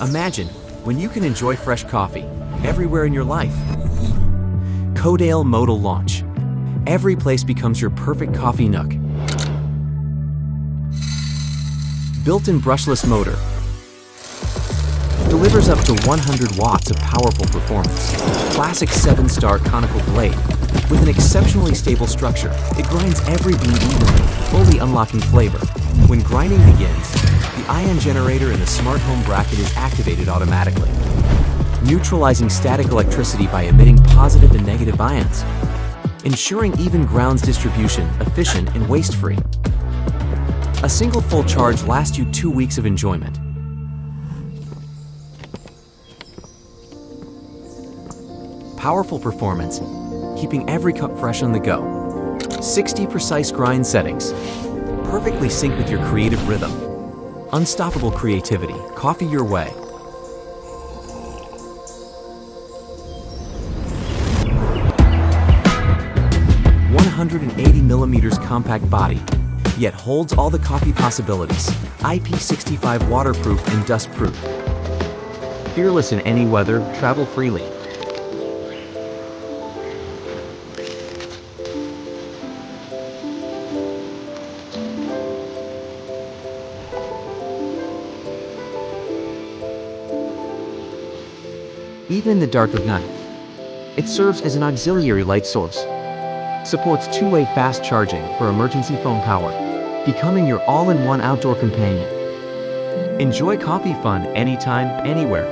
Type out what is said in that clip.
Imagine when you can enjoy fresh coffee everywhere in your life. Codale Modal Launch. Every place becomes your perfect coffee nook. Built-in brushless motor. Delivers up to 100 watts of powerful performance. Classic 7-star conical blade. With an exceptionally stable structure, it grinds every bean evenly, fully unlocking flavor. When grinding begins, the ion generator in the smart home bracket is activated automatically, neutralizing static electricity by emitting positive and negative ions, ensuring even grounds distribution, efficient and waste-free. A single full charge lasts you 2 weeks of enjoyment. Powerful performance, keeping every cup fresh on the go. 60 precise grind settings, perfectly synced with your creative rhythm. Unstoppable creativity, coffee your way. $180mm compact body, yet holds all the coffee possibilities. IP65 waterproof and dustproof. Fearless in any weather, travel freely. Even in the dark of night, it serves as an auxiliary light source. Supports two-way fast charging for emergency phone power, becoming your all-in-one outdoor companion. Enjoy coffee fun anytime, anywhere.